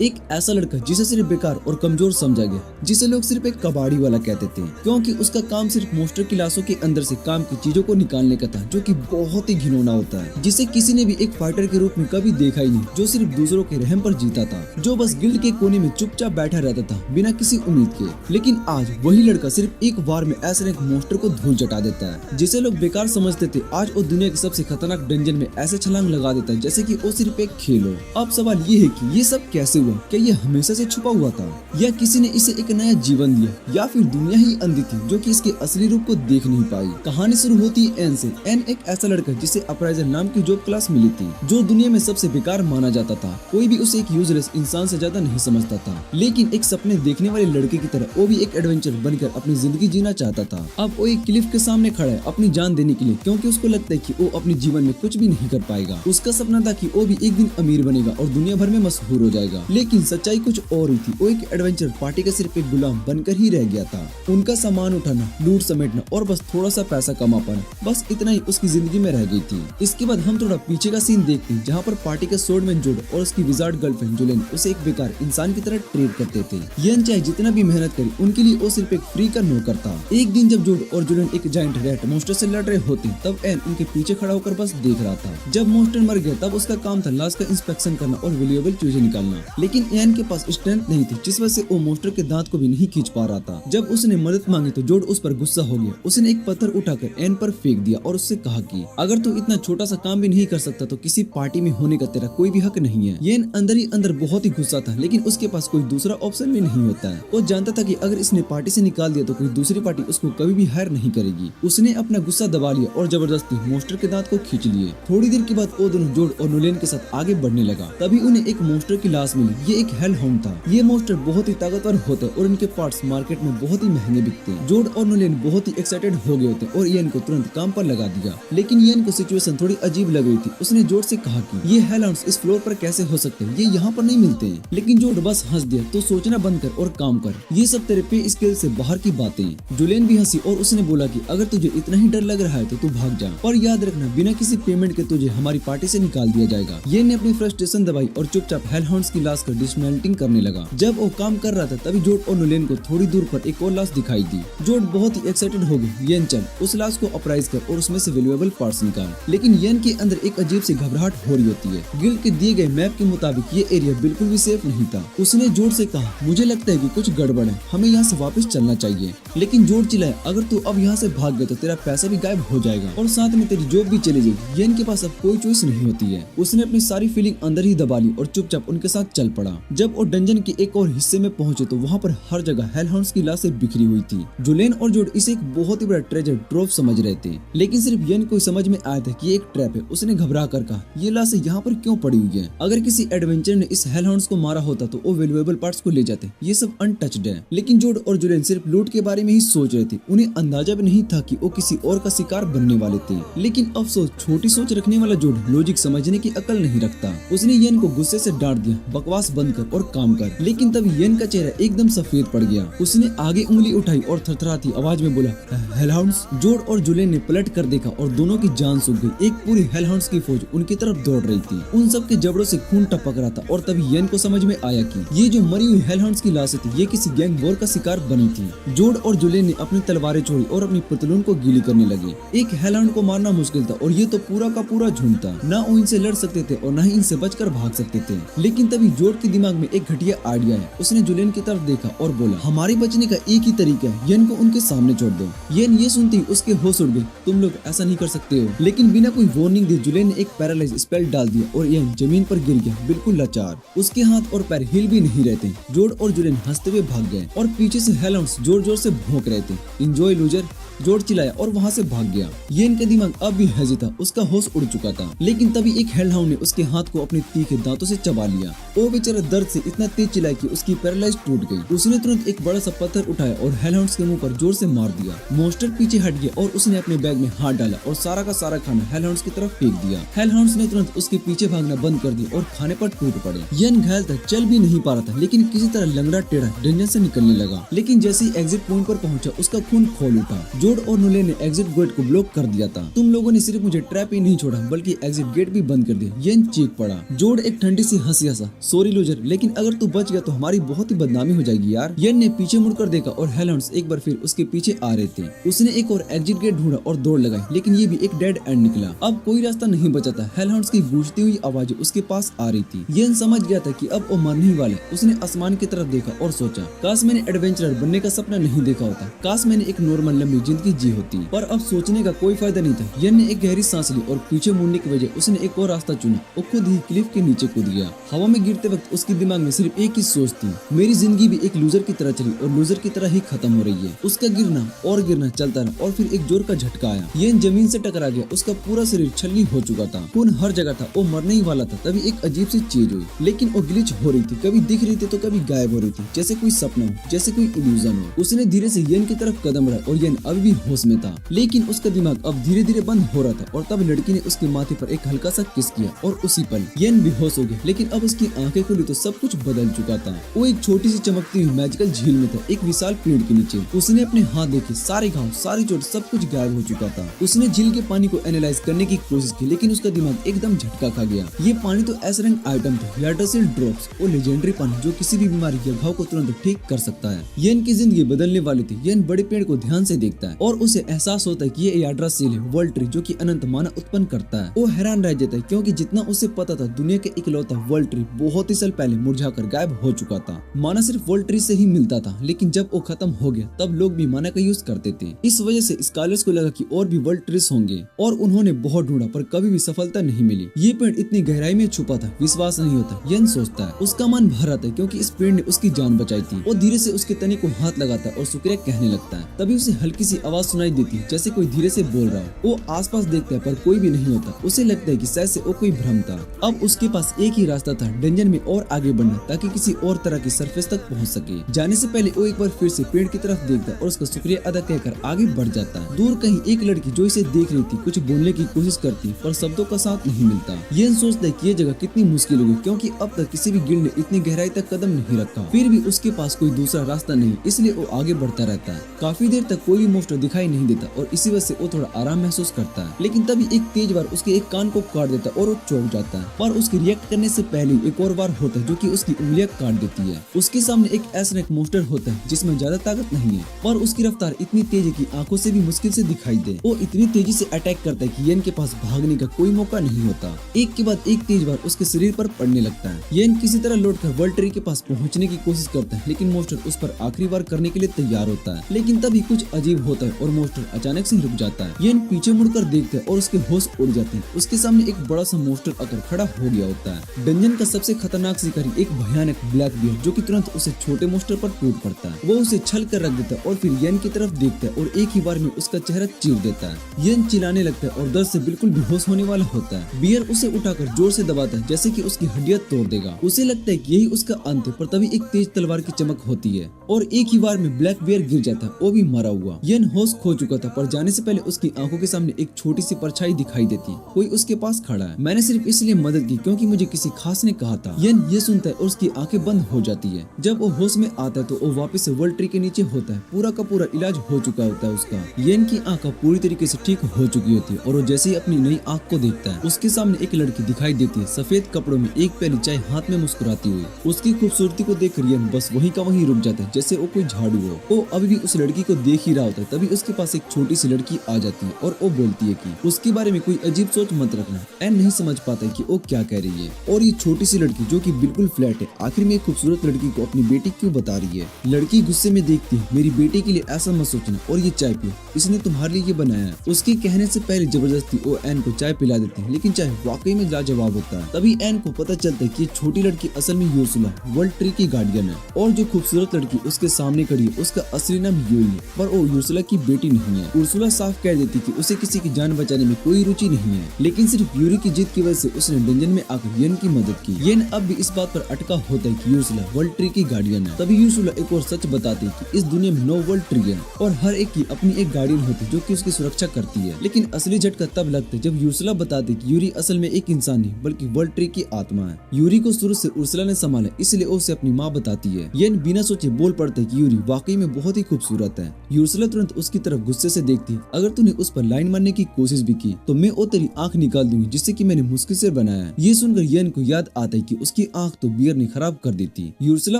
एक ऐसा लड़का जिसे सिर्फ बेकार और कमजोर समझा गया, जिसे लोग सिर्फ एक कबाड़ी वाला कहते थे, क्योंकि उसका काम सिर्फ मोस्टर की लाशों के अंदर से काम की चीजों को निकालने का था, जो कि बहुत ही घिनौना होता है, जिसे किसी ने भी एक फाइटर के रूप में कभी देखा ही नहीं, जो सिर्फ दूसरों के रहम पर जीता था, जो बस गिल्ड के कोने में चुपचाप बैठा रहता था बिना किसी उम्मीद के। लेकिन आज वही लड़का सिर्फ एक बार में ऐसे एक मोस्टर को धूल चटा देता है, जिसे लोग बेकार समझते थे। आज वो दुनिया के सबसे खतरनाक डंजन में ऐसे छलांग लगा देता है जैसे कि वो सिर्फ एक खेल हो। अब सवाल ये है कि ये सब कैसे हुआ? क्या ये हमेशा से छुपा हुआ था, या किसी ने इसे एक नया जीवन दिया, या फिर दुनिया ही अंधी थी जो कि इसके असली रूप को देख नहीं पाई? कहानी शुरू होती है एन से। एन एक ऐसा लड़का जिसे अपराइजर नाम की जॉब क्लास मिली थी, जो दुनिया में सबसे बेकार माना जाता था। कोई भी उसे एक यूजलेस इंसान से ज्यादा नहीं समझता था, लेकिन एक सपने देखने वाले लड़के की तरह वो भी एक एडवेंचर बनकर अपनी जिंदगी जीना चाहता था। अब वो एक क्लिफ के सामने खड़ा है अपनी जान देने के लिए, क्योंकि उसको लगता है कि वो अपने जीवन में कुछ भी नहीं कर पाएगा। उसका सपना था कि वो भी एक दिन अमीर बनेगा और दुनिया भर में मशहूर हो जाएगा, लेकिन सच्चाई कुछ और ही थी। वो एक एडवेंचर पार्टी का सिर्फ एक गुलाम बनकर ही रह गया था। उनका सामान उठाना, लूट समेटना और बस थोड़ा सा पैसा कमा पाना, बस इतना ही उसकी जिंदगी में रह गई थी। इसके बाद हम थोड़ा पीछे का सीन देखते हैं, जहाँ पर पार्टी का स्वॉर्डमैन जोड और उसकी विजार्ड गर्लफ्रेंड जुलेन उसे एक बेकार इंसान की तरह ट्रीट करते थे। यन चाहे जितना भी मेहनत करे, उनके लिए वो सिर्फ एक फ्री का नौकर था। एक दिन जब जोड और जुलेन एक जायंट रैट मोस्टर से लड़ रहे होते, तब एन उनके पीछे खड़ा होकर बस देख रहा था। जब मोस्टर मर गया, तब उसका काम था लाश का इंस्पेक्शन करना और वैल्यूएबल चीजें निकालना, लेकिन एन के पास स्ट्रेंथ नहीं थी, जिस वजह से वो मोस्टर के दांत को भी नहीं खींच पा रहा था। जब उसने मदद मांगी तो जोड उस पर गुस्सा हो गया। उसने एक पत्थर उठाकर एन पर फेंक दिया और उससे कहा कि अगर तू इतना छोटा सा काम भी नहीं कर सकता तो किसी पार्टी में होने का तेरा कोई भी हक नहीं है। येन अंदर ही अंदर बहुत ही गुस्सा था, लेकिन उसके पास कोई दूसरा ऑप्शन भी नहीं होता है। वो जानता था कि अगर इसने पार्टी से निकाल दिया तो कोई दूसरी पार्टी उसको कभी भी हायर नहीं करेगी। उसने अपना गुस्सा दबा लिया और जबरदस्ती मोस्टर के दांत को खींच लिए। थोड़ी देर के बाद वो दोनों जोड और नोलेन के साथ आगे बढ़ने लगा। तभी उन्हें एक मोस्टर की लाश मिली। ये एक हेल हाउंड था। ये मोस्टर बहुत ही ताकतवर होता है और इनके पार्ट्स मार्केट में बहुत ही महंगे बिकते हैं। जोड और नोलेन बहुत ही एक्साइटेड हो गए होते और येन को तुरंत काम पर लगा दिया, लेकिन येन को सिचुएशन थोड़ी अजीब लग रही थी। उसने जोड से कहा कि ये हेल हाउंड्स इस फ्लोर पर कैसे हो सकते हैं, ये यहाँ पर नहीं मिलते हैं। लेकिन जोड बस हंस दिया, तो सोचना बंद कर और काम कर, ये सब तेरे पे स्केल से बाहर की बातें। जुलेन भी हंसी और उसने बोला कि अगर तुझे इतना ही डर लग रहा है तो तू भाग जा, और याद रखना बिना किसी पेमेंट के तुझे हमारी पार्टी से निकाल दिया जाएगा। ये ने अपनी फ्रस्ट्रेशन दबाई और चुपचाप हेल हाउंड्स की लाश का डिसमेंटलिंग करने लगा। जब वो काम कर रहा था तभी जोड और नोलेन को थोड़ी दूर पर एक और लाश दिखाई दी। जोड बहुत ही एक्साइटेड हो गई। येन चल उस लाश को अपराइज कर और उसमें से वैल्यूएबल पार्ट्स निकाल, लेकिन येन के अंदर एक अजीब सी घबराहट हो रही होती है। गिल्ड के दिए गए मैप के मुताबिक ये एरिया बिल्कुल भी सेफ नहीं था। उसने जोड से कहा मुझे लगता है कि कुछ गड़बड़ है, हमें यहाँ से वापस चलना चाहिए। लेकिन जोड चिल्लाया अगर तू अब यहाँ से भाग गया तो तेरा पैसा भी गायब हो जाएगा और साथ में तेरी जॉब भी चली जाएगी। येन के पास अब कोई चॉइस नहीं होती है। उसने अपनी सारी फीलिंग अंदर ही दबा ली और चुपचाप उनके साथ चल पड़ा। जब वो डंजन के एक और हिस्से में पहुंचे तो वहाँ पर हर जगह हेल हाउंड्स की लाशें बिखरी हुई थी। जुलेन और जोड इसे एक बहुत ही बड़ा ट्रेजर ट्रोव समझ रहे थे, लेकिन सिर्फ येन को समझ में आया था कि ये एक ट्रैप है। उसने घबरा कर कहा ये लाशें यहाँ पर क्यों पड़ी हुई है? अगर किसी एडवेंचर ने इस हेल हाउंड्स को मारा होता तो वो वैल्यूएबल पार्ट्स को ले जाते। ये सब अनटच्ड है। लेकिन जोड और जुलेन सिर्फ लूट के बारे में ही सोच रहे थे। उन्हें अंदाजा भी नहीं था कि वो किसी और का शिकार बनने वाले थे। लेकिन अफसोस, छोटी सोच रखने वाला जोड लॉजिक समझने की अकल नहीं रखता। उसने येन को गुस्से से डांट दिया, बकवास बंद कर और काम कर। लेकिन तब येन का चेहरा एकदम सफेद पड़ गया। उसने आगे उंगली उठाई और थरथराती आवाज में बोला हेल हाउंड्स। जोड और जुलेन ने पलट कर देखा और दोनों की जान सूख गई। एक पूरी हेल हाउंड्स की फौज उनकी तरफ दौड़ रही थी। उन सब के जबड़ों से खून टपक रहा था और तभी येन को समझ में आया कि ये जो मरी हुई हेल हाउंड्स की लाशें थी, ये किसी गैंग वॉर का शिकार बनी थी। जोड और जुलेन ने अपनी तलवारें छोड़ी और अपनी पतलून को गीली करने लगे। एक हेल हाउंड को मारना मुश्किल था और ये तो पूरा का पूरा झुंड था। ना वो इनसे लड़ सकते थे और ना ही इनसे बचकर भाग सकते थे। लेकिन तभी जोड के दिमाग में एक घटिया आइडिया है। उसने जुलेन की तरफ देखा और बोला हमारे बचने का एक ही तरीका है, येन को उनके सामने छोड़ दो। येन ये सुनती उसके होश उड़ गए। तुम लोग ऐसा नहीं कर सकते हो। लेकिन बिना कोई वार्निंग दिए जुलेन ने एक पैरालाइज स्पेल डाल दिया और येन जमीन पर गिर गया, बिल्कुल लाचार। उसके हाथ और पैर हिल भी नहीं रहे थे। जोड और जुलेन हंसते हुए भाग गए और पीछे से हेल हाउंड्स जोर जोर से भौंक रहे थे। एंजॉय लूजर, जोड चिल्लाया और वहाँ से भाग गया। येन का दिमाग अब भी हैजी था, उसका होश उड़ चुका था। लेकिन तभी एक हेल हाउंड ने उसके हाथ को अपने तीखे दांतों से चबा लिया। वो बेचारा दर्द से इतना तेज चिल्लाया कि उसकी पैरालाइज टूट गई। उसने तुरंत एक बड़ा सा पत्थर उठाया और हेल हाउंड्स के मुंह पर जोर से मार दिया। मोस्टर पीछे हट गया और उसने अपने बैग में हाथ डाला और सारा का सारा खाना हेल हाउंड्स की तरफ फेंक दिया। हेल हाउंड्स ने तुरंत उसके पीछे भागना बंद कर दिया और खाने पर टूट पड़े। येन घायल था, चल भी नहीं पा रहा था, लेकिन किसी तरह लंगड़ा टेढ़ा डंजन से निकलने लगा। लेकिन जैसे ही एग्जिट पॉइंट पर पहुंचा उसका खून खोल उठा। जोड और नोलेन ने एग्जिट गेट को ब्लॉक कर दिया था। तुम लोगों ने सिर्फ मुझे ट्रैप ही नहीं छोड़ा बल्कि एग्जिट गेट भी बंद कर दिया। येन चीख पड़ा। जोड एक ठंडी सी हंसी हंसा, सॉरी सॉरी लूजर, लेकिन अगर तू बच गया तो हमारी बहुत ही बदनामी हो जाएगी यार। येन ने पीछे मुड़कर देखा और हेलहाउंड्स एक बार फिर उसके पीछे आ रहे थे। उसने एक और एग्जिट गेट ढूंढा और दौड़ लगाई, लेकिन ये भी एक डेड एंड निकला। अब कोई रास्ता नहीं बचा था। हेलहाउंड्स की गूंजती हुई आवाजें उसके पास आ रही थी। येन समझ गया था कि अब वो मरने ही वाले। उसने आसमान की तरफ देखा और सोचा, काश मैंने एडवेंचरर बनने का सपना नहीं देखा होता, काश मैंने एक नॉर्मल लंबी जिंदगी जी होती। पर अब सोचने का कोई फायदा नहीं था। येन ने एक गहरी सांस ली और पीछे मुड़ने की वजह उसने एक और रास्ता चुना। वो खुद ही क्लिफ के नीचे कूद गया। हवा में गिरते वक्त उसके दिमाग में सिर्फ एक ही सोच थी, मेरी जिंदगी भी एक लूजर की तरह चली और लूजर की तरह ही खत्म हो रही है। उसका गिरना और गिरना चलता रहा और फिर एक जोर का झटका आया। येन जमीन से टकरा गया। उसका पूरा शरीर छलनी हो चुका था, खून हर जगह था। वो मरने ही वाला था। तभी एक अजीब सी चीज हुई, लेकिन वो ग्लिच हो रही थी। कभी दिख रही थी तो कभी गायब हो रही थी, जैसे कोई सपना हो, जैसे कोई इल्यूजन हो। उसने धीरे से येन की तरफ कदम बढ़ाया और येन अभी भी होश में था, लेकिन उसका दिमाग अब धीरे धीरे बंद हो रहा था। और तब लड़की ने उसके माथे पर एक हल्का सा किस किया और उसी पल येन बेहोश हो गया। लेकिन अब उसकी आंखें खुली तो सब कुछ बदल चुका था। वो एक छोटी सी चमकती हुई मैजिकल झील में था, एक विशाल पेड़ के नीचे। उसने अपने हाथ देखे, सारे घाव, सारी चोट, सब कुछ गायब हो चुका था। उसने झील के पानी को एनालाइज करने की कोशिश की, लेकिन उसका दिमाग एकदम झटका खा गया। ये पानी तो एस रैंक आइटम था, याड्रासिल ड्रॉप्स, वो लेजेंडरी पानी जो किसी भी बीमारी या घाव को तुरंत ठीक कर सकता है। येन की जिंदगी बदलने वाली थी। येन बड़े पेड़ को ध्यान से देखता है और उसे एहसास होता है कि ये याड्रासिल है, वर्ल्ड ट्री, जो कि अनंत माना उत्पन्न करता है। वो हैरान रह जाता है क्योंकि जितना उसे पता था, दुनिया के इकलौता वर्ल्ड ट्री बहुत ही साल पहले मुरझाकर गायब हो चुका था। माना सिर्फ वर्ल्ड ट्री से ही मिलता था, लेकिन जब वो खत्म हो गया तब लोग भी माना का यूज करते थे। इस वजह से स्कॉलर्स को लगा कि और भी वर्ल्ड ट्रीज होंगे और उन्होंने बहुत ढूंढा पर कभी भी सफलता नहीं मिली। ये पेड़ इतनी गहराई में छुपा था, विश्वास नहीं होता। येन सोचता है। उसका मन भर आता है क्योंकि इस पेड़ ने उसकी जान बचाई थी। वो धीरे से उसके तने को हाथ लगाता है और शुक्रिया कहने लगता है। तभी उसे हल्की सी आवाज सुनाई देती है, जैसे कोई धीरे से बोल रहा हो। वो आसपास देखता है पर कोई भी नहीं होता। उसे लगता है कि शायद से वो कोई भ्रम था। अब उसके पास एक ही रास्ता था, डंजन में और आगे बढ़ना, ताकि किसी और तरह की सरफेस तक पहुंच सके। जाने से पहले वो एक बार फिर से पेड़ की तरफ देखता है और उसका शुक्रिया अदा कहकर आगे बढ़ जाता है। दूर कहीं एक लड़की जो इसे देख रही थी कुछ बोलने की कोशिश करती, पर शब्दों का साथ नहीं मिलता। येन सोचता है कि ये जगह कितनी मुश्किल होगी, क्योंकि अब तक किसी भी गिल्ड ने इतनी गहराई तक कदम नहीं रखा। फिर भी उसके पास कोई दूसरा रास्ता नहीं, इसलिए वो आगे बढ़ता रहता है। काफी देर तक कोई भी मोस्टर दिखाई नहीं देता और इसी वजह से वो थोड़ा आराम महसूस करता है। लेकिन तभी एक तेज वार उसके एक कान को काट देता है और वो चौंक जाता है। पर उसके रिएक्ट करने से पहले एक और वार होता है जो कि उसकी उंगलियां काट देती है। उसके सामने एक एस रैंक मोस्टर होता है जिसमें ज्यादा ताकत नहीं है, पर उसकी रफ्तार इतनी तेज है कि आंखों से भी मुश्किल से दिखाई दे। वो इतनी तेजी से अटैक करता है कि येन के पास भागने का कोई मौका नहीं होता। एक के बाद एक तेज वार उसके शरीर पर पड़ने लगता है। येन किसी तरह लौटकर वर्ल्ड ट्री के पास पहुंचने की कोशिश करता है, लेकिन मोस्टर उस पर आखिरी वार करने के लिए तैयार होता है। लेकिन तभी कुछ अजीब होता है और मोस्टर अचानक से रुक जाता है। येन पीछे मुड़कर देखता है और उसके होश उड़ जाते हैं। उसके सामने एक बड़ा सा मोस्टर आकर खड़ा हो गया होता है। डंजन का सबसे खतरनाक शिकारी, एक भयानक ब्लैक बियर, जो कि तुरंत उसे छोटे मोस्टर पर टूट पड़ता है। वो उसे छल कर रख देता है और फिर येन की तरफ देखता है और एक ही बार में उसका चेहरा चीर देता है। येन चिल्लाने लगता है और दर्द से बिल्कुल बेहोश होने वाला होता है। बियर उसे उठाकर जोर से दबाता है, जैसे कि उसकी हड्डियां तोड़ देगा। उसे लगता है कि यही उसका अंत है, पर तभी एक तेज तलवार की चमक होती है और एक ही बार में ब्लैक बियर गिर जाता है, वो भी मरा हुआ। येन होश खो चुका था, पर जाने से पहले उसकी आंखों के सामने एक छोटी सी परछाई दिखाई देती है। कोई उसके पास खड़ा है। मैंने सिर्फ इसलिए मदद की क्योंकि मुझे किसी खास ने कहा था। येन ये सुनता है और उसकी आंखें बंद हो जाती है। जब वो होश में आता है तो वो वापस से वर्ल्ड ट्री के नीचे होता है। पूरा का पूरा इलाज हो चुका होता है उसका। येन की आंख पूरी तरीके से ठीक हो चुकी होती है और वो जैसे ही अपनी नई आंख को देखता है, उसके सामने एक लड़की दिखाई देती है, सफेद कपड़ों में, एक प्याली चाय हाथ में मुस्कुराती हुई। उसकी खूबसूरती को देख येन बस वहीं का वहीं रुक जाता है, जैसे वो कोई झाड़ू हो। वो अभी भी उस लड़की को देख ही रहा होता है। तभी उसके पास एक छोटी सी लड़की आ जाती है और वो बोलती है कि उसके बारे में कोई अजीब सोच मत रखना। एन नहीं समझ पाता है कि वो क्या कह रही है। और ये छोटी सी लड़की जो कि बिल्कुल फ्लैट है, आखिर में एक खूबसूरत लड़की को अपनी बेटी क्यों बता रही है। लड़की गुस्से में देखती है, मेरी बेटी के लिए ऐसा मत सोचना और ये चाय पियो, इसने तुम्हारे लिए ये बनाया है। उसके कहने से पहले जबरदस्ती वो एन को चाय पिला देती है, लेकिन चाय वाकई में लाजवाब होता है। तभी एन को पता चलता है कि ये छोटी लड़की असल में यूर्सुला, वर्ल्ड ट्री की गार्डियन है और जो खूबसूरत लड़की उसके सामने खड़ी है उसका असली नाम यूरी है, पर वो यूर्सुला की बेटी नहीं है। उर्सुला साफ कह देती कि उसे किसी की जान बचाने में कोई रुचि नहीं है, लेकिन सिर्फ यूरी की जिद की वजह से उसने डंजन में आकर येन की मदद की। येन अब भी इस बात पर अटका होता है कि यूर्सुला वर्ल्ड ट्री की गार्डियन है। तभी यूर्सुला एक और सच बताती है कि इस दुनिया में 9 वर्ल्ड ट्री है और हर एक की अपनी एक गार्डियन होती है जो कि उसकी सुरक्षा करती है। लेकिन असली झटका तब लगता है जब यूर्सुला बताती कि यूरी असल में एक इंसान नहीं बल्कि वर्ल्ड ट्री की आत्मा है। यूरी को शुरू से उर्सुला ने संभाला, इसलिए उसे अपनी माँ बताती है। येन बिना सोचे बोल पड़ता है कि यूरी वाकई में बहुत ही खूबसूरत है। यूर्सुला तुरंत उसकी तरफ गुस्से से देखती है, अगर तूने उस पर लाइन मारने की कोशिश भी की तो मैं वो तेरी आंख निकाल दूंगी जिससे कि मैंने मुश्किल से बनाया है। ये सुनकर येन को याद आता है कि उसकी उसकी आंख तो बियर ने खराब कर देती। यूर्सला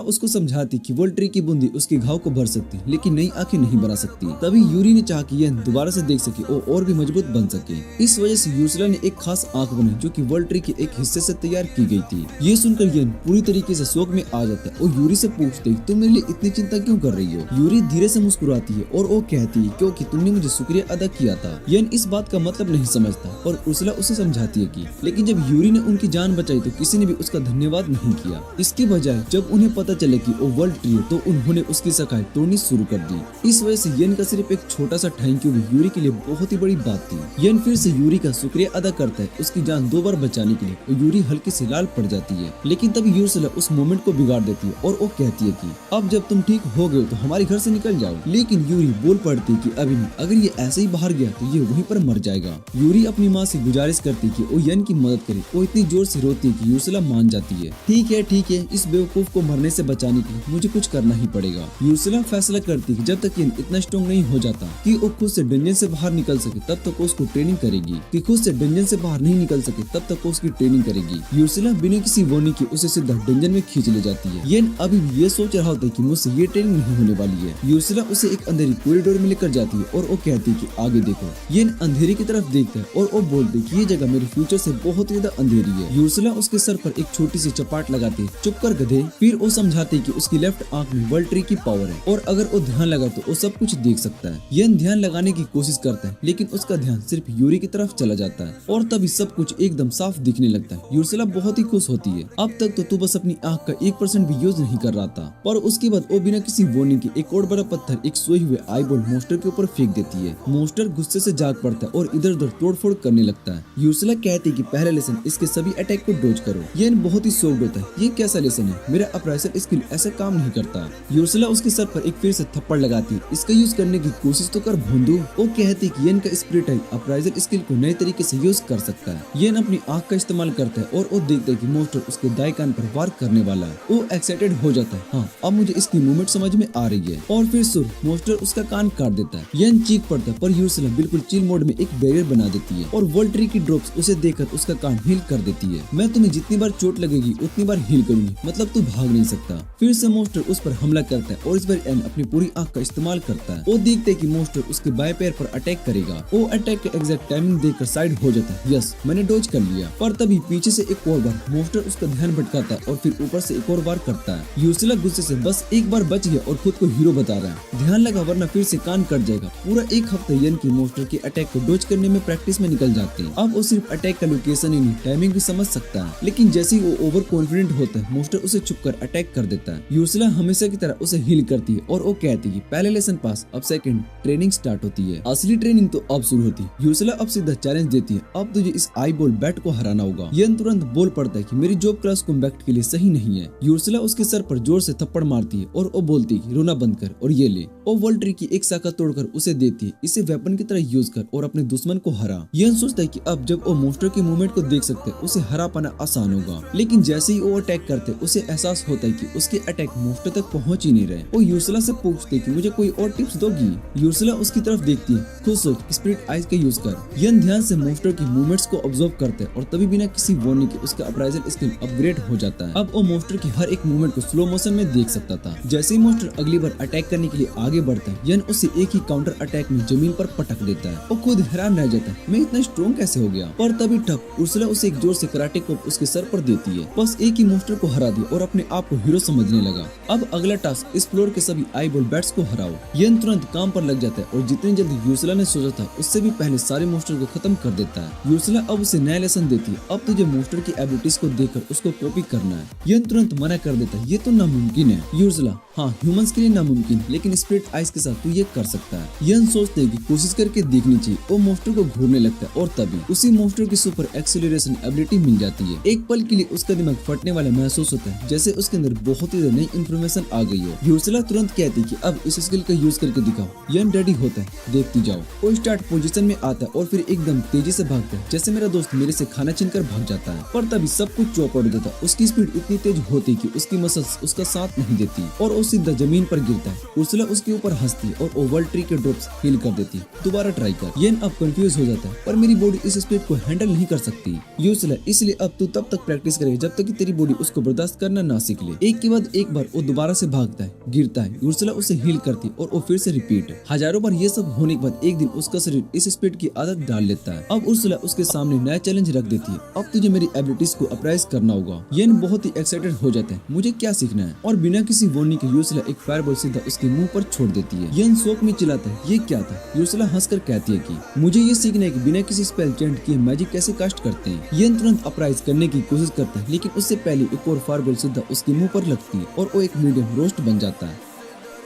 उसको समझाती कि वोल्ट्री की बूंदी उसके घाव को भर सकती लेकिन नई आंखें नहीं बना सकती। तभी यूरी ने चाहा कि यन दोबारा से देख सके और भी मजबूत बन सके। इस वजह से यूर्सला ने एक खास आंख बनाई जो कि वोल्ट्री के एक हिस्से से तैयार की गई थी। ये सुनकर यन पूरी तरीके से शौक में आ जाता है और यूरी से पूछते तुम मेरे लिए इतनी चिंता क्यों कर रही हो। यूरी धीरे से मुस्कुराती है और वो कहती है क्योंकि तुमने मुझे शुक्रिया अदा किया था। यन इस बात का मतलब नहीं समझता और उर्सुला उसे समझाती है कि लेकिन जब यूरी ने उनकी जान बचाई तो किसी ने भी उसका धन्यवाद नहीं किया। इसके बजाय जब उन्हें पता चले कि वो वर्ल्ड ट्री है तो उन्होंने उसकी शाखाएं तोड़नी शुरू कर दी। इस वजह से यन का सिर्फ एक छोटा सा थैंक यू भी यूरी के लिए बहुत ही बड़ी बात थी। यन फिर से यूरी का शुक्रिया अदा करता है उसकी जान 2 बार बचाने के लिए और यूरी हल्की से लाल पड़ जाती है। लेकिन तभी यूर्सुला उस मोमेंट को बिगाड़ देती है और वो कहती है कि अब जब तुम ठीक हो गए तो हमारे घर से निकल जाओ। लेकिन यूरी बोल पड़ती है कि अभी नहीं, अगर ये ऐसे ही बाहर गया तो ये वहीं पर मर जाएगा। यूरी अपनी माँ से गुजारिश करती है कि वो यन की मदद करे। वो इतनी जोर से रोती है कि यूर्सुला मान जाती है। ठीक है, इस बेवकूफ को मरने से बचाने के लिए मुझे कुछ करना ही पड़ेगा। यूर्सुला फैसला करती है कि जब तक यन इतना स्ट्रॉन्ग नहीं हो जाता कि वो खुद से डंजन से बाहर निकल सके तब तक उसको ट्रेनिंग करेगी। कि खुद से डंजन से बाहर नहीं निकल सके तब तक उसकी ट्रेनिंग करेगी। यूर्सुला बिना किसी वार्निंग के उसे सीधा डंजन में खींच ले जाती है। यन अभी भी ये सोच रहा होता है कि मुझसे ये ट्रेनिंग नहीं होने वाली है। यूर्सुला उसे एक अंधेरी कॉरिडोर में लेकर जाती है और वो कहती है कि आगे देखो। यन अंधेरे की तरफ देखता है और वो बोलती है कि ये जगह मेरे फ्यूचर से बहुत ज्यादा अंधेरी है। यूर्सुला उसके सर पर एक छोटी सी चपाट लगाती है, चुप कर गधे। फिर वो समझाती है कि उसकी लेफ्ट आंख में वर्ल्ड ट्री की पावर है और अगर वो ध्यान लगा तो वो सब कुछ देख सकता है। यन ध्यान लगाने की कोशिश करता है लेकिन उसका ध्यान सिर्फ यूरी की तरफ चला जाता है और तभी सब कुछ एकदम साफ दिखने लगता है। यूर्सुला बहुत ही खुश होती है। अब तक तो तू बस अपनी आंख का 1% भी यूज नहीं कर रहा था। पर उसके बाद वो बिना किसी वार्निंग के एक और बड़ा पत्थर एक सोए हुए आईबॉल मॉन्स्टर के ऊपर फेंक देती है। मॉन्स्टर गुस्से से जाग पड़ता है और इधर उधर तोड़फोड़ करने लगता है। यूर्सुला कहती है कि पहला लेसन इसके सभी अटैक को डॉज करो। ये बहुत ही शॉक्ड होता है। ये कैसा लेसन है, मेरा अप्राइजल स्किल ऐसा काम नहीं करता। यूर्सुला उसके सर पर एक फिर से थप्पड़ लगाती है। इसका यूज करने की कोशिश तो कर भोंदू। वो कहती है कि यन का स्पिरिट है अप्राइजल स्किल को नए तरीके से यूज कर सकता है। यन अपनी आंख का इस्तेमाल करता है और वो देखता है कि मॉन्स्टर उसके दाएं कान पर वार करने वाला है। वो एक्साइटेड हो जाता है, हाँ अब मुझे इसकी मूवमेंट समझ में आ रही है। और फिर सुर मॉन्स्टर उसका कान काट देता है। यन चीख पड़ता है पर यूर्सुला बिल्कुल चिल मोड में एक बैरियर बना देती है और वर्ल्ड ट्री की ड्रॉप्स उसे देखकर उसका कान हील कर देती है। मैं तुम्हें जितनी बार चोट लगेगी उतनी बार हील करूंगी, मतलब तू भाग नहीं सकता। फिर से मॉन्स्टर उस पर हमला करता है और इस बार एन अपनी पूरी आंख का इस्तेमाल करता है। वो देखते है कि मॉन्स्टर उसके बाएं पैर पर अटैक करेगा। वो अटैक के एग्जैक्ट टाइमिंग देखकर साइड हो जाता है। यस, मैंने डॉज कर लिया। पर तभी पीछे से एक और बार मॉन्स्टर उसका ध्यान भटकाता है और फिर ऊपर से एक और बार करता है। यूर्सुला गुस्से से बस एक बार बच गया और खुद को हीरो बता रहा है। ध्यान लगा वरना फिर से कान कट जाएगा। पूरा एक हफ्ता यन की मॉन्स्टर के अटैक को डॉज करने में प्रैक्टिस में निकल जाते हैं। अब वो सिर्फ अटैक का लोकेशन ही नहीं टाइमिंग भी समझ सकता है। लेकिन जैसे ही वो ओवर कॉन्फिडेंट होता है मॉन्स्टर उसे छुपकर अटैक कर देता है। यूर्सुला हमेशा की तरह उसे हील करती है और वो कहती है कि पहले लेसन पास, अब सेकंड ट्रेनिंग स्टार्ट होती है। असली ट्रेनिंग तो अब शुरू होती है। यूर्सुला अब सीधा चैलेंज देती है, अब तुझे इस आई बॉल बैट को हराना होगा। यन तुरंत बोल पड़ता है कि मेरी जॉब क्लास कॉम्बैक्ट के लिए सही नहीं है। यूर्सुला उसके सर पर जोर से थप्पड़ मारती है और वो बोलती है कि रोना बंद कर और ये ले। वो वर्ल्ड ट्री की एक शाखा तोड़कर उसे देती है, इसे वेपन की तरह यूज कर और अपने दुश्मन को हरा। यन सोचता है कि अब जब वो मॉन्स्टर के मूवमेंट को देख सकते हैं उसे हरा पाना आसान होगा। लेकिन जैसे ही वो अटैक करते उसे एहसास होता है कि उसके अटैक मॉन्स्टर तक पहुंच ही नहीं रहे। वो यूर्सुला से पूछते कि मुझे कोई और टिप्स दोगी। यूर्सुला उसकी तरफ देखती है, खुद सोच स्पिरिट आइज का यूज कर। यन ध्यान से मॉन्स्टर की मूवमेंट्स को ऑब्जर्व करते हैं और तभी बिना किसी वार्निंग के उसका अप्राइजल स्किल अपग्रेड हो जाता है। अब वो मॉन्स्टर की हर एक मूवमेंट को स्लो मोशन में देख सकता था। जैसे ही मॉन्स्टर अगली बार अटैक करने के लिए आगे बढ़ता है यन उसे एक ही काउंटर अटैक में जमीन पर पटक देता है। वो खुद हैरान रह जाता है, मैं इतना स्ट्रॉन्ग कैसे हो गया। पर तभी ठप यूर्सुला उसे एक जोर से कराटे को उसके सर पर देती है। बस एक ही मॉन्स्टर को हरा दिया और अपने आप को हीरो समझने लगा। अब अगला टास्क इस फ्लोर के सभी आई बॉल बैट्स को हराओ। यन तुरंत काम पर लग जाता है और जितनी जल्दी यूर्सुला ने सोचा था उससे भी पहले सारे मॉन्स्टर को खत्म कर देता है। यूर्सुला अब उसे नया लेसन देती है, अब तुझे मॉन्स्टर की एबिलिटीज को देखकर उसको कॉपी करना है। यन तुरंत मना कर देता है, ये तो नामुमकिन है। यूर्सुला, हाँ ह्यूमंस के लिए नामुमकिन, लेकिन स्पिरिट आइज के साथ तू ये कर सकता है। यन सोचते है कि कोशिश करके देखनी चाहिए। वो मॉन्स्टर को घूरने लगता है और तभी उसी मॉन्स्टर की सुपर एक्सेलरेशन एबिलिटी मिल जाती है। एक पल के लिए उसका दिमाग फटने वाला महसूस होता है, जैसे उसके अंदर बहुत ही नई इन्फॉर्मेशन आ गई हो। यूर्सुला तुरंत कहती है कि अब इस स्किल का यूज करके दिखाओ। यन रेडी होता है, देखती जाओ। वो स्टार्ट पोजीशन में आता है और फिर एकदम तेजी से भागता है, जैसे मेरा दोस्त मेरे से खाना छीनकर भाग जाता है। पर तभी सब कुछ चौपड़ देता है। उसकी स्पीड इतनी तेज होती कि उसकी मसल्स उसका साथ नहीं देती और वो सीधा जमीन पर गिरता है। उर्सुला उसके ऊपर हंसती है और वो वर्ल्ड ट्री के ड्रॉप्स हील कर देती है। दोबारा ट्राई कर। येन अब कंफ्यूज हो जाता है, पर मेरी बॉडी इस स्पीड को हैंडल नहीं कर सकती। उर्सुला, इसलिए अब तू तब तक प्रैक्टिस करे जब तक कि तेरी बॉडी उसको बर्दाश्त करना ना सीख ले। एक के बाद एक बार वो दोबारा से भागता है, गिरता है, उर्सुला उसे हील करती और वो फिर से रिपीट। हजारों बार ये सब होने के बाद एक दिन उसका शरीर इस स्पीड की आदत डाल लेता है। अब उर्सुला उसके सामने नया चैलेंज रख देती है। अब तुझे मेरी एबिलिटीज को अप्राइज करना होगा। येन बहुत ही एक्साइटेड हो जाता है, मुझे क्या सीखना है, और बिना किसी वार्निंग के उर्सुला एक फायरबॉल सीधा उसके मुंह पर छोड़ देती है। येन शौक में चिल्लाता है, ये क्या था? उर्सुला हंसकर कहती है कि मुझे ये सीखना है कि बिना किसी स्पेल चेंट किए मैजिक कैसे कास्ट करते हैं। येन तुरंत अप्राइज करने की कोशिश करता है, लेकिन उससे पहले एक और फायरबॉल सीधा उसके मुंह पर लगती है और वो एक मीडियम रोस्ट बन जाता है।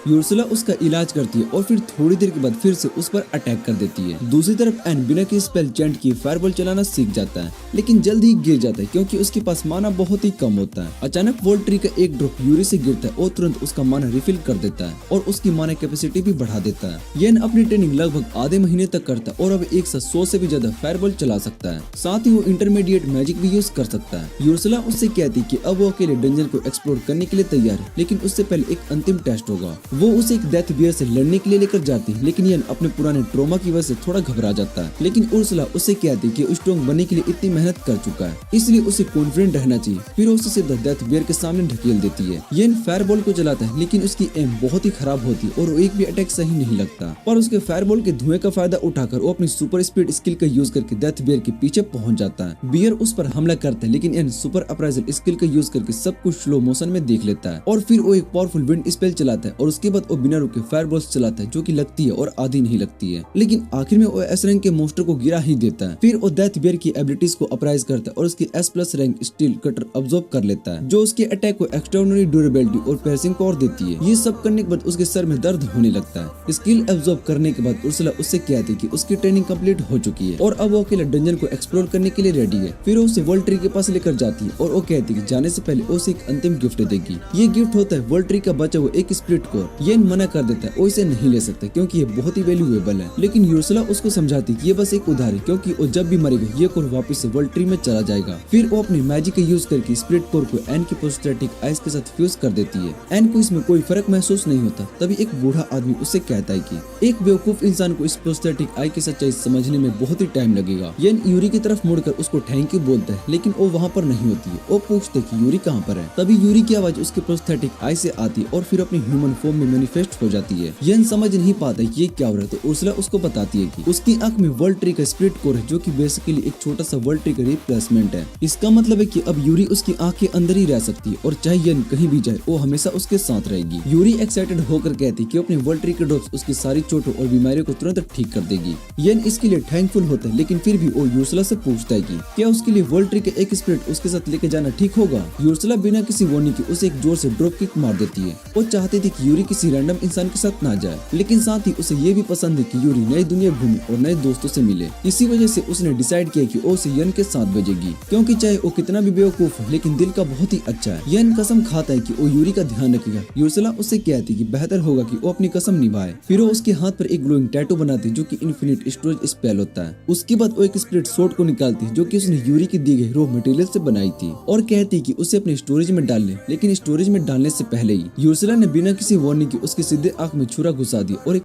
उर्सुला उसका इलाज करती है और फिर थोड़ी देर के बाद फिर से उस पर अटैक कर देती है। दूसरी तरफ एन बिना किसी स्पेल चेंट की फायरबॉल चलाना सीख जाता है, लेकिन जल्द ही गिर जाता है क्योंकि उसके पास माना बहुत ही कम होता है। अचानक वर्ल्ड ट्री का एक ड्रॉप यूरी से गिरता है और तुरंत उसका माना रिफिल कर देता है और उसकी माना कैपेसिटी भी बढ़ा देता है। येन अपनी ट्रेनिंग लगभग आधे महीने तक करता है और अब एक साथ 100 से भी ज्यादा फायरबॉल चला सकता है। साथ ही वो इंटरमीडिएट मैजिक भी यूज कर सकता है। उर्सुला उससे कहती कि अब वो अकेले डंजन को एक्सप्लोर करने के लिए तैयार है, लेकिन उससे पहले एक अंतिम टेस्ट होगा। वो उसे एक डेथ बियर से लड़ने के लिए लेकर जाती है, लेकिन येन अपने पुराने ट्रॉमा की वजह से थोड़ा घबरा जाता है। लेकिन उर्सुला उससे कहती है कि स्ट्रॉन्ग बनने के लिए इतनी मेहनत कर चुका है, इसलिए उसे कॉन्फिडेंट रहना चाहिए। फिर उसे सीधा डेथ बियर के सामने ढकेल देती है। येन फायरबॉल को चलाता है, लेकिन उसकी एम बहुत ही खराब होती है और वो एक भी अटैक सही नहीं लगता। पर उसके फायरबॉल के धुएं का फायदा उठाकर वो अपनी सुपर स्पीड स्किल का यूज करके डेथ बियर के पीछे पहुंच जाता है। बियर उस पर हमला करता है, लेकिन येन सुपर अप्राइजल स्किल का यूज करके सब कुछ स्लो मोशन में देख लेता है और फिर वो एक पावरफुल विंड स्पेल चलाता है और उसके बाद वो बिना रुके फायरबॉल्स चलाता है जो कि लगती है और आधी नहीं लगती है। लेकिन आखिर में वो एस रैंक के मोस्टर को गिरा ही देता है। फिर वो डेथ बियर की एबिलिटीज को अप्राइज करता है और उसकी S+ rank steel cutter absorb कर लेता है, जो उसके अटैक को एक्स्ट्राऑर्डिनरी ड्यूरेबिलिटी और piercing पावर देती है। ये सब करने के बाद उसके सर में दर्द होने लगता है। स्किल अब्सॉर्ब करने के बाद उर्सुला उससे कहती है कि उसकी ट्रेनिंग कंप्लीट हो चुकी है और अब वो अकेले डंजन को एक्सप्लोर करने के लिए रेडी है। फिर वो उसे वर्ल्ड ट्री के पास लेकर जाती है और वो कहती है कि जाने से पहले उसे एक अंतिम गिफ्ट देगी। ये गिफ्ट होता है वर्ल्ड ट्री का बचा हुआ एक स्प्लिट कोर। ये मना कर देता है, वो इसे नहीं ले सकता क्योंकि ये बहुत ही वैल्यूएबल है। लेकिन उर्सुला उसको समझाती कि ये बस एक उधार है, क्योंकि वो जब भी मरेगा ये कोर वापस से वर्ल्ड ट्री में चला जाएगा। फिर वो अपनी मैजिक का यूज करके स्प्लिट कोर को एन की प्रोस्थेटिक आइस के साथ फ्यूज कर देती है। एन को इसमें कोई फर्क महसूस नहीं होता। तभी एक बूढ़ा आदमी उससे कहता है कि एक बेवकूफ इंसान को इस प्रोस्थेटिक आई की सच्चाई समझने में बहुत ही टाइम लगेगा। येन यूरी की तरफ मुड़कर उसको थैंक यू बोलता है, लेकिन वो वहाँ पर नहीं होती है। वो पूछते है कि यूरी कहाँ पर है। तभी यूरी की आवाज उसके प्रोस्थेटिक आई से आती है और फिर अपनी ह्यूमन फॉर्म में मैनिफेस्ट हो जाती है। येन समझ नहीं पाता कि ये क्या हो रहा है, तो उर्सुला उसको बताती है कि उसकी आंख में वर्ल्ड ट्री का स्प्लिट कोर है, जो कि बेसिकली एक छोटा सा वर्ल्ड ट्री का रिप्लेसमेंट है। इसका मतलब है कि अब यूरी उसकी आंख के अंदर ही रह सकती है और चाहे येन कहीं भी जाए वो हमेशा उसके साथ रहेगी। यूरी एक्साइटेड होकर कहती है कि अपने वर्ल्ड ट्री के ड्रॉप्स उसकी सारी चोटों और बीमारियों को तुरंत ठीक कर देगी। येन इसके लिए थैंकफुल होता है, लेकिन फिर भी वो उर्सुला से पूछता है कि क्या उसके लिए वर्ल्ड ट्री का एक स्प्लिट उसके साथ लेके जाना ठीक होगा। उर्सुला बिना किसी वार्निंग के उसे एक जोर से ड्रॉप किक मार देती है। वो चाहती थी कि यूरी किसी रैंडम इंसान के साथ ना जाए, लेकिन साथ ही उसे ये भी पसंद है कि यूरी नई दुनिया घूमे और नए दोस्तों से मिले। इसी वजह से उसने डिसाइड किया कि वो उसे येन के साथ भेजेगी, क्योंकि चाहे वो कितना भी बेवकूफ है लेकिन दिल का बहुत ही अच्छा है। येन कसम खाता है कि वो यूरी का ध्यान रखेगा। उर्सुला उससे कहती कि बेहतर होगा कि वो अपनी कसम निभाए। फिर वो उसके हाथ पर एक ग्लोइंग टैटू बनाती है जो कि इन्फिनिट स्टोरेज स्पेल होता है। उसके बाद वो एक स्प्लिट सोर्ड को निकालती है जो कि उसने यूरी की दी गई रॉ मटेरियल से बनाई थी और कहती है कि उसे अपने स्टोरेज में डाल ले। लेकिन स्टोरेज में डालने से पहले ही उर्सुला ने बिना किसी वार्निंग के उसके सीधे आंख में छुरा घुसा दी और